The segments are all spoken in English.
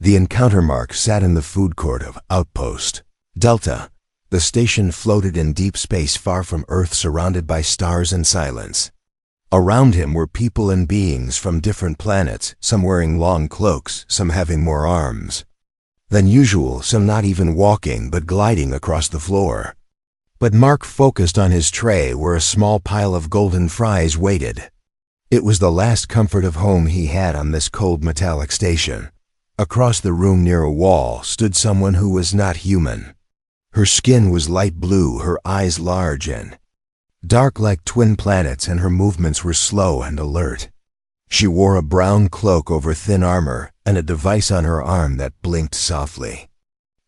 The encounter mark sat in the food court of Outpost Delta. The station floated in deep space far from Earth, surrounded by stars and silence. Around him were people and beings from different planets, some wearing long cloaks, some having more arms than usual, some not even walking but gliding across the floor. But Mark focused on his tray where a small pile of golden fries waited. It was the last comfort of home he had on this cold metallic station. Across the room near a wall stood someone who was not human. Her skin was light blue, her eyes large and dark like twin planets, and her movements were slow and alert. She wore a brown cloak over thin armor and a device on her arm that blinked softly.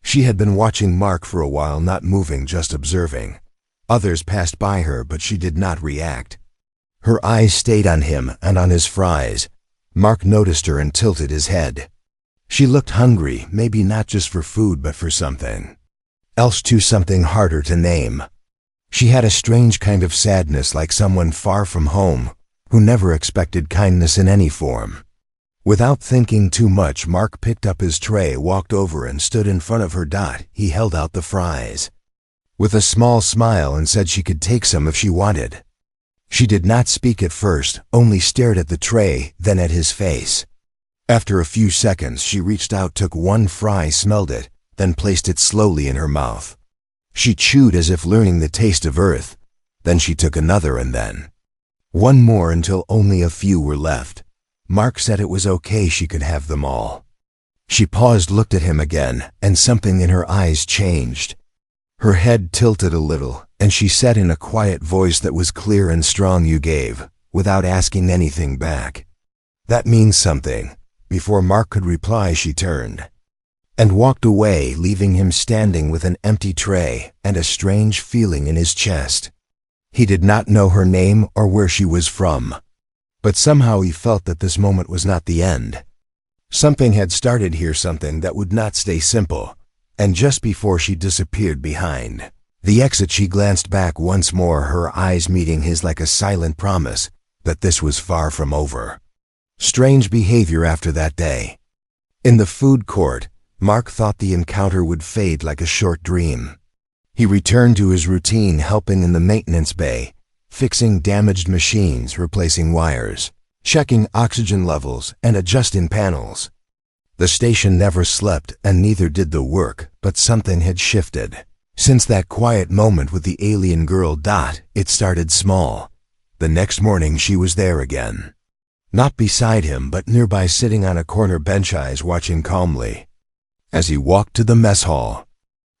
She had been watching Mark for a while, not moving, just observing. Others passed by her, but she did not react. Her eyes stayed on him and on his fries. Mark noticed her and tilted his head. She looked hungry, maybe not just for food but for something else too, something harder to name. She had a strange kind of sadness, like someone far from home, who never expected kindness in any form. Without thinking too much, Mark picked up his tray, walked over and stood in front of her. He held out the fries with a small smile and said she could take some if she wanted. She did not speak at first, only stared at the tray, then at his face. After a few seconds, she reached out, took one fry, smelled it, then placed it slowly in her mouth. She chewed as if learning the taste of Earth. Then she took another and then one more until only a few were left. Mark said it was okay, she could have them all. She paused, looked at him again, and something in her eyes changed. Her head tilted a little, and she said in a quiet voice that was clear and strong, "You gave, without asking anything back. That means something." Before Mark could reply, she turned and walked away, leaving him standing with an empty tray and a strange feeling in his chest. He did not know her name or where she was from, but somehow he felt that this moment was not the end. Something had started here, something that would not stay simple. And just before she disappeared behind the exit, she glanced back once more, her eyes meeting his like a silent promise that this was far from over. Strange behavior after that day. In the food court, Mark thought the encounter would fade like a short dream. He returned to his routine, helping in the maintenance bay, fixing damaged machines, replacing wires, checking oxygen levels, and adjusting panels. The station never slept, and neither did the work, but something had shifted. Since that quiet moment with the alien girl, it started small. The next morning she was there again. Not beside him, but nearby, sitting on a corner bench, eyes watching calmly as he walked to the mess hall.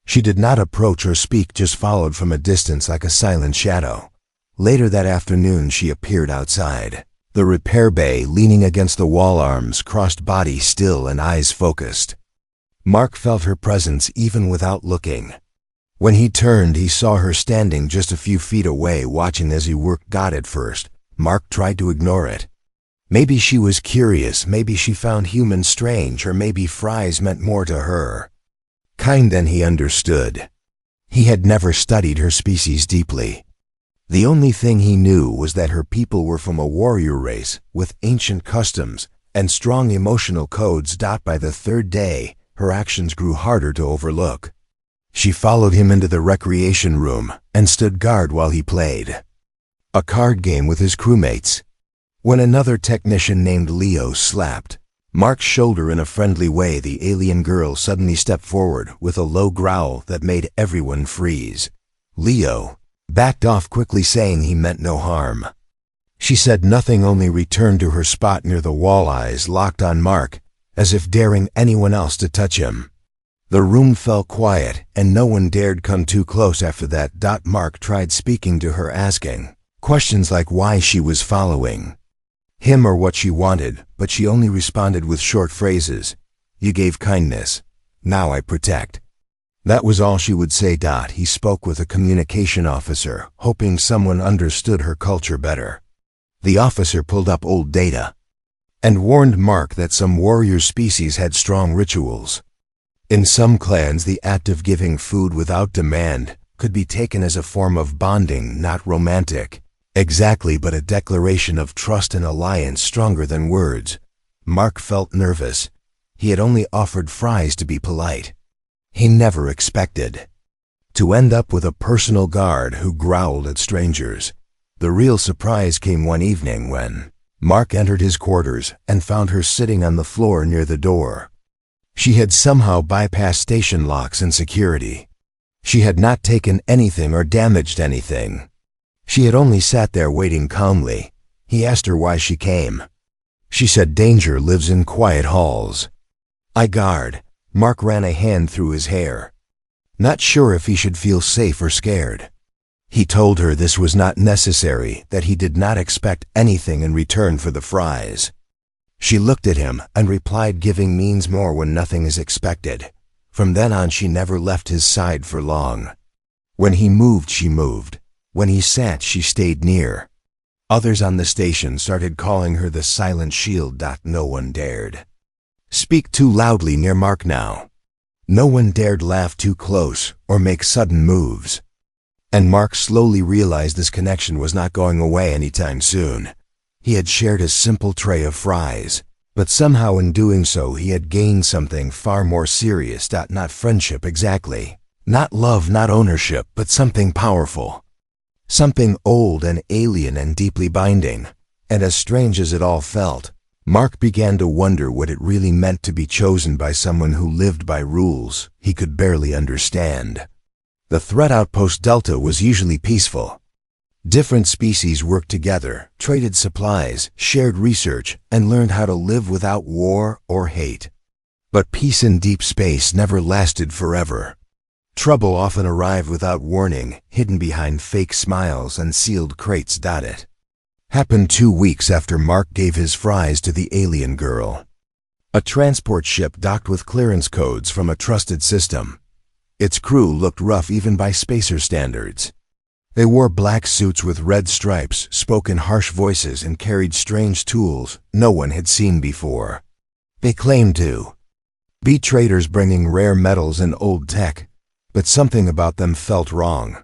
She did not approach or speak, just followed from a distance like a silent shadow. Later that afternoon she appeared outside the repair bay, leaning against the wall, arms crossed, body still and eyes focused. Mark felt her presence even without looking. When he turned, he saw her standing just a few feet away, watching as he worked. At first, Mark tried to ignore it. Maybe she was curious, maybe she found humans strange, or maybe fries meant more to her. Then he understood. He had never studied her species deeply. The only thing he knew was that her people were from a warrior race with ancient customs and strong emotional codes. By the third day, her actions grew harder to overlook. She followed him into the recreation room and stood guard while he played a card game with his crewmates. When another technician named Leo slapped Mark's shoulder in a friendly way, the alien girl suddenly stepped forward with a low growl that made everyone freeze. Leo backed off quickly, saying he meant no harm. She said nothing, only returned to her spot near the wall, eyes locked on Mark, as if daring anyone else to touch him. The room fell quiet, and no one dared come too close after that. Mark tried speaking to her, asking questions like why she was following him or what she wanted, but she only responded with short phrases. "You gave kindness. Now I protect." That was all she would say. He spoke with a communication officer, hoping someone understood her culture better. The officer pulled up old data and warned Mark that some warrior species had strong rituals. In some clans, the act of giving food without demand could be taken as a form of bonding, not romantic exactly, but a declaration of trust and alliance stronger than words. Mark felt nervous. He had only offered fries to be polite. He never expected to end up with a personal guard who growled at strangers. The real surprise came one evening when Mark entered his quarters and found her sitting on the floor near the door. She had somehow bypassed station locks and security. She had not taken anything or damaged anything. She had only sat there waiting calmly. He asked her why she came. She said danger lives in quiet halls. I guard. Mark ran a hand through his hair, not sure if he should feel safe or scared. He told her this was not necessary, that he did not expect anything in return for the fries. She looked at him and replied giving means more when nothing is expected. From then on she never left his side for long. When he moved, she moved. When he sat, she stayed near. Others on the station started calling her the silent shield. No one dared speak too loudly near Mark now. No one dared laugh too close or make sudden moves. And Mark slowly realized this connection was not going away anytime soon. He had shared a simple tray of fries, but somehow in doing so he had gained something far more serious. Not friendship exactly, not love, not ownership, but something powerful. Something old and alien and deeply binding. And as strange as it all felt, Mark began to wonder what it really meant to be chosen by someone who lived by rules he could barely understand. The threat outpost Delta was usually peaceful. Different species worked together, traded supplies, shared research, and learned how to live without war or hate. But peace in deep space never lasted forever. Trouble often arrived without warning, hidden behind fake smiles and sealed crates. It happened 2 weeks after Mark gave his fries to the alien girl. A transport ship docked with clearance codes from a trusted system. Its crew looked rough even by spacer standards. They wore black suits with red stripes, spoke in harsh voices, and carried strange tools no one had seen before. They claimed to be traders bringing rare metals and old tech, but something about them felt wrong.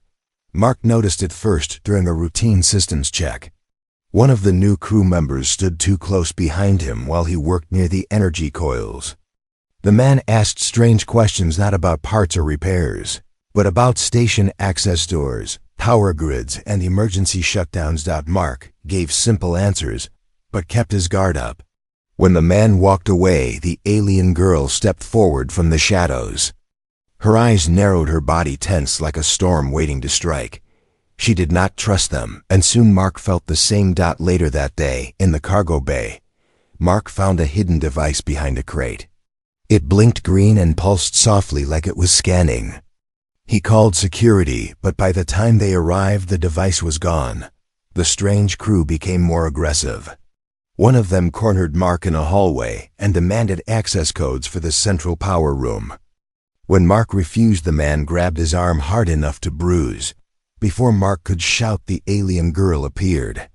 Mark noticed it first during a routine systems check. One of the new crew members stood too close behind him while he worked near the energy coils. The man asked strange questions not about parts or repairs, but about station access doors, power grids, and emergency shutdowns. Mark gave simple answers, but kept his guard up. When the man walked away, the alien girl stepped forward from the shadows. Her eyes narrowed, her body tense like a storm waiting to strike. She did not trust them, and soon Mark felt the same. Later that day, in the cargo bay, Mark found a hidden device behind a crate. It blinked green and pulsed softly like it was scanning. He called security, but by the time they arrived, the device was gone. The strange crew became more aggressive. One of them cornered Mark in a hallway and demanded access codes for the central power room. When Mark refused, the man grabbed his arm hard enough to bruise. Before Mark could shout, the alien girl appeared.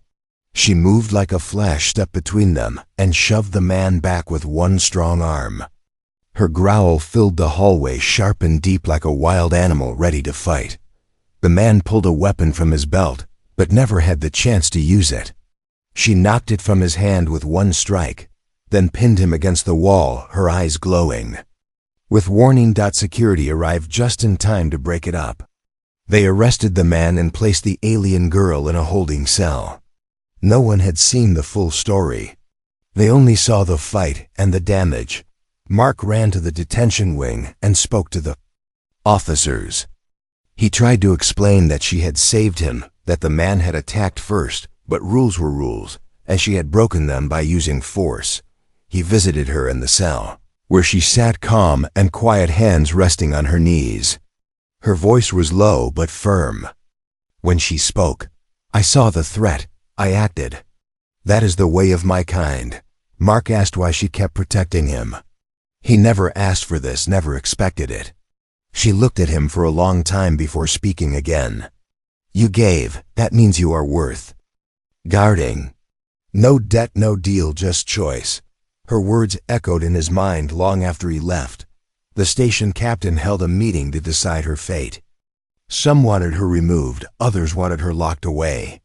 She moved like a flash, stepped between them, and shoved the man back with one strong arm. Her growl filled the hallway, sharp and deep like a wild animal ready to fight. The man pulled a weapon from his belt, but never had the chance to use it. She knocked it from his hand with one strike, then pinned him against the wall, her eyes glowing. With warning, security arrived just in time to break it up. They arrested the man and placed the alien girl in a holding cell. No one had seen the full story. They only saw the fight and the damage. Mark ran to the detention wing and spoke to the officers. He tried to explain that she had saved him, that the man had attacked first, but rules were rules, and she had broken them by using force. He visited her in the cell, where she sat calm and quiet, hands resting on her knees. Her voice was low but firm. When she spoke, I saw the threat. I acted. That is the way of my kind. Mark asked why she kept protecting him. He never asked for this, never expected it. She looked at him for a long time before speaking again. You gave, that means you are worth guarding. No debt, no deal, just choice. Her words echoed in his mind long after he left. The station captain held a meeting to decide her fate. Some wanted her removed, others wanted her locked away.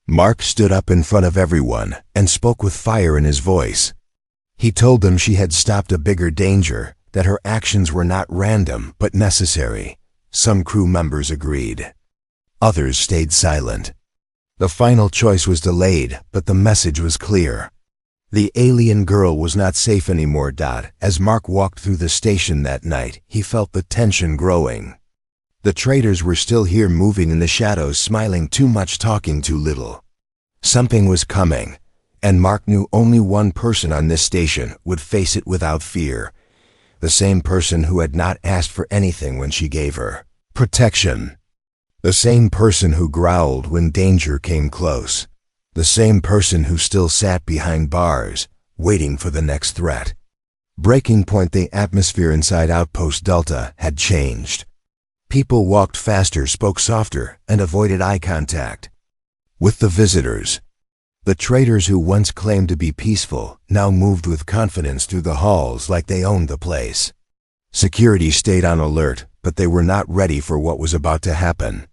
Mark stood up in front of everyone and spoke with fire in his voice. He told them she had stopped a bigger danger, that her actions were not random but necessary. Some crew members agreed. Others stayed silent. The final choice was delayed, but the message was clear. The alien girl was not safe anymore. As Mark walked through the station that night, he felt the tension growing. The traitors were still here, moving in the shadows, smiling too much, talking too little. Something was coming, and Mark knew only one person on this station would face it without fear. The same person who had not asked for anything when she gave her protection. The same person who growled when danger came close. The same person who still sat behind bars, waiting for the next threat. Breaking point. The atmosphere inside Outpost Delta had changed. People walked faster, spoke softer, and avoided eye contact with the visitors. The traitors who once claimed to be peaceful now moved with confidence through the halls like they owned the place. Security stayed on alert, but they were not ready for what was about to happen.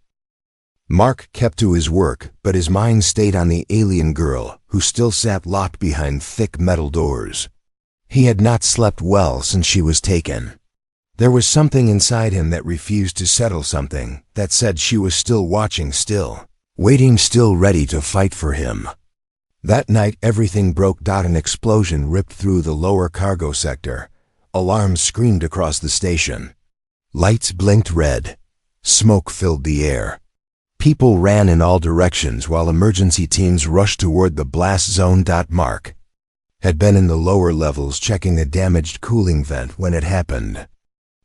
Mark kept to his work, but his mind stayed on the alien girl, who still sat locked behind thick metal doors. He had not slept well since she was taken. There was something inside him that refused to settle, something that said she was still watching, still waiting, still ready to fight for him. That night everything broke. An explosion ripped through the lower cargo sector. Alarms screamed across the station. Lights blinked red. Smoke filled the air. People ran in all directions while emergency teams rushed toward the blast zone. Mark had been in the lower levels checking a damaged cooling vent when it happened.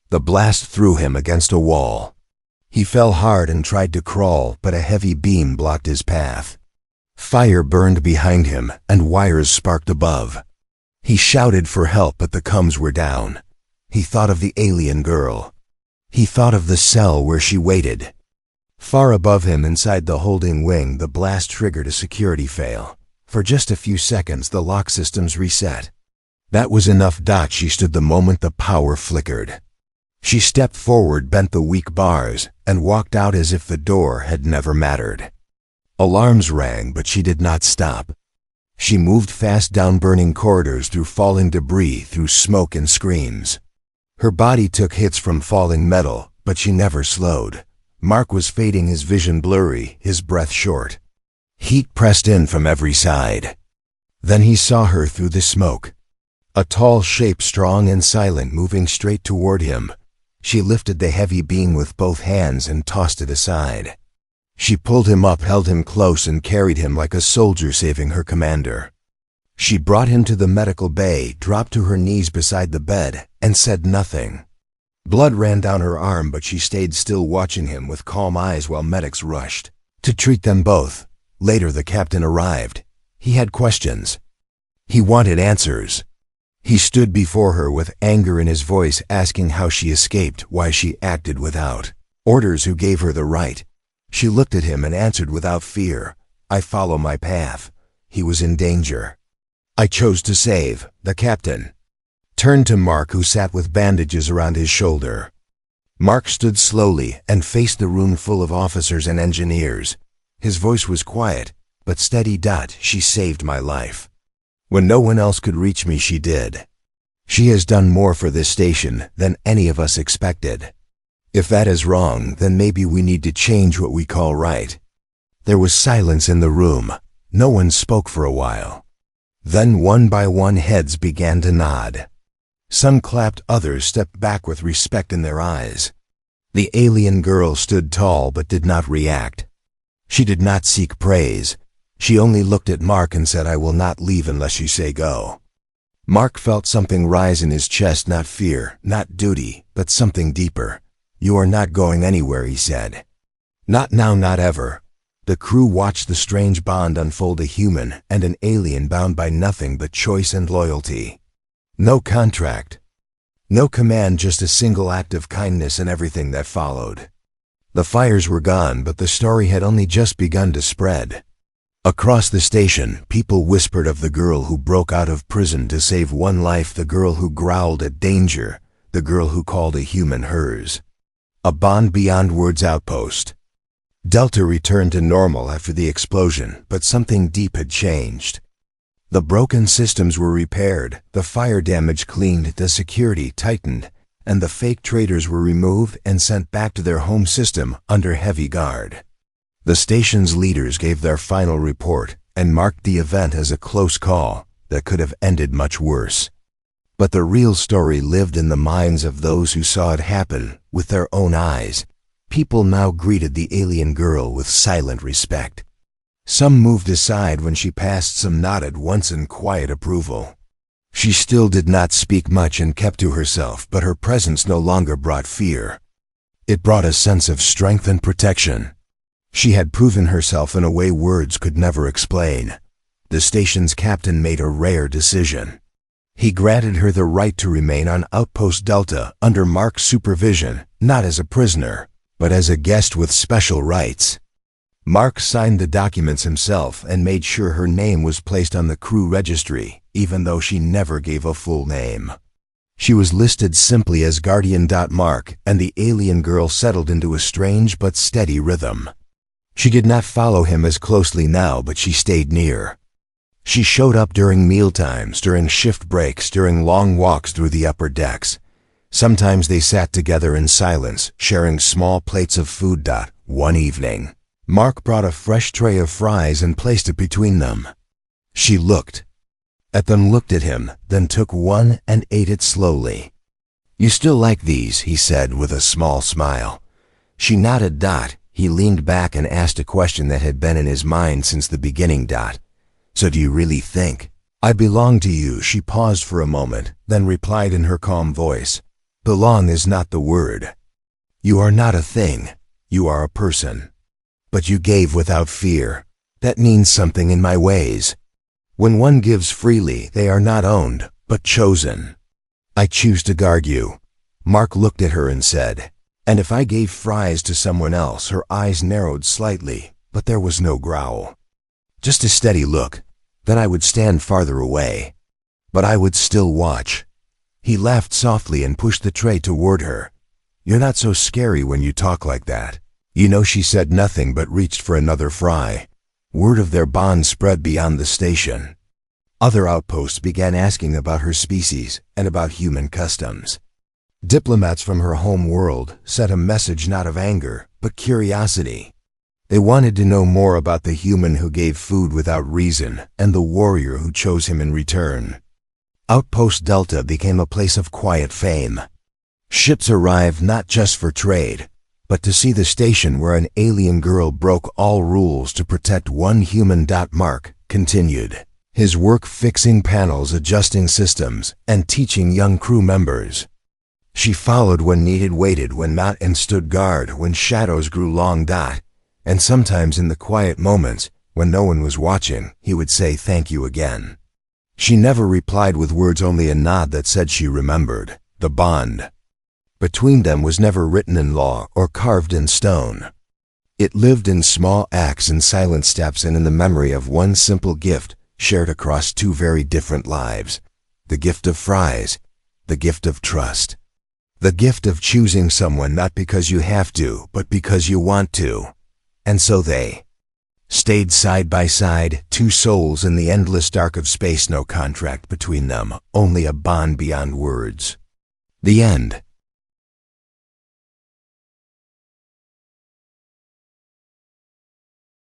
The blast threw him against a wall. He fell hard and tried to crawl, but a heavy beam blocked his path. Fire burned behind him, and wires sparked above. He shouted for help, but the comms were down. He thought of the alien girl. He thought of the cell where she waited. Far above him, inside the holding wing, the blast triggered a security fail. For just a few seconds, the lock systems reset. That was enough. She stood the moment the power flickered. She stepped forward, bent the weak bars, and walked out as if the door had never mattered. Alarms rang, but she did not stop. She moved fast down burning corridors, through falling debris, through smoke and screams. Her body took hits from falling metal, but she never slowed. Mark was fading, his vision blurry, his breath short. Heat pressed in from every side. Then he saw her through the smoke. A tall shape, strong and silent, moving straight toward him. She lifted the heavy beam with both hands and tossed it aside. She pulled him up, held him close, and carried him like a soldier saving her commander. She brought him to the medical bay, dropped to her knees beside the bed, and said nothing. Blood ran down her arm, but she stayed still, watching him with calm eyes while medics rushed to treat them both. Later the captain arrived. He had questions. He wanted answers. He stood before her with anger in his voice, asking how she escaped, why she acted without orders, who gave her the right. She looked at him and answered without fear, "I follow my path." He was in danger. "I chose to save." The captain turned to Mark, who sat with bandages around his shoulder. Mark stood slowly and faced the room full of officers and engineers. His voice was quiet, but steady. "She saved my life. When no one else could reach me, she did. She has done more for this station than any of us expected. If that is wrong, then maybe we need to change what we call right." There was silence in the room. No one spoke for a while. Then one by one heads began to nod. Some clapped, others stepped back with respect in their eyes. The alien girl stood tall but did not react. She did not seek praise. She only looked at Mark and said, "I will not leave unless you say go." Mark felt something rise in his chest, not fear, not duty, but something deeper. "You are not going anywhere," he said. "Not now, not ever." The crew watched the strange bond unfold, a human and an alien bound by nothing but choice and loyalty. No contract, no command, just a single act of kindness and everything that followed. The fires were gone, but the story had only just begun to spread. Across the station, people whispered of the girl who broke out of prison to save one life, the girl who growled at danger, the girl who called a human hers. A bond beyond words. Outpost Delta returned to normal after the explosion, but something deep had changed. The broken systems were repaired, the fire damage cleaned, the security tightened, and the fake traders were removed and sent back to their home system under heavy guard. The station's leaders gave their final report and marked the event as a close call that could have ended much worse. But the real story lived in the minds of those who saw it happen with their own eyes. People now greeted the alien girl with silent respect. Some moved aside when she passed, some nodded once in quiet approval. She still did not speak much and kept to herself, but her presence no longer brought fear. It brought a sense of strength and protection. She had proven herself in a way words could never explain. The station's captain made a rare decision. He granted her the right to remain on Outpost Delta under Mark's supervision, not as a prisoner, but as a guest with special rights. Mark signed the documents himself and made sure her name was placed on the crew registry, even though she never gave a full name. She was listed simply as Guardian. Mark and the alien girl settled into a strange but steady rhythm. She did not follow him as closely now, but she stayed near. She showed up during mealtimes, during shift breaks, during long walks through the upper decks. Sometimes they sat together in silence, sharing small plates of food. One evening, Mark brought a fresh tray of fries and placed it between them. She looked at them, looked at him, then took one and ate it slowly. "You still like these?" he said with a small smile. She nodded. He leaned back and asked a question that had been in his mind since the beginning. "So do you really think I belong to you?" She paused for a moment, then replied in her calm voice, "Belong is not the word. You are not a thing, you are a person. But you gave without fear. That means something in my ways. When one gives freely, they are not owned, but chosen. I choose to guard you." Mark looked at her and said, "And if I gave fries to someone else?" Her eyes narrowed slightly, but there was no growl. Just a steady look. Then I would stand farther away. But I would still watch. He laughed softly and pushed the tray toward her. "You're not so scary when you talk like that." "You know," she said nothing but reached for another fry. Word of their bond spread beyond the station. Other outposts began asking about her species and about human customs. Diplomats from her home world sent a message not of anger, but curiosity. They wanted to know more about the human who gave food without reason and the warrior who chose him in return. Outpost Delta became a place of quiet fame. Ships arrived not just for trade, but to see the station where an alien girl broke all rules to protect one human. Mark continued his work fixing panels, adjusting systems, and teaching young crew members. She followed when needed, waited when not, and stood guard when shadows grew long. And sometimes in the quiet moments, when no one was watching, he would say thank you again. She never replied with words, only a nod that said she remembered. The bond between them was never written in law or carved in stone. It lived in small acts and silent steps, and in the memory of one simple gift shared across two very different lives. The gift of fries, the gift of trust. The gift of choosing someone not because you have to, but because you want to. And so they stayed side by side, two souls in the endless dark of space, no contract between them, only a bond beyond words. The end.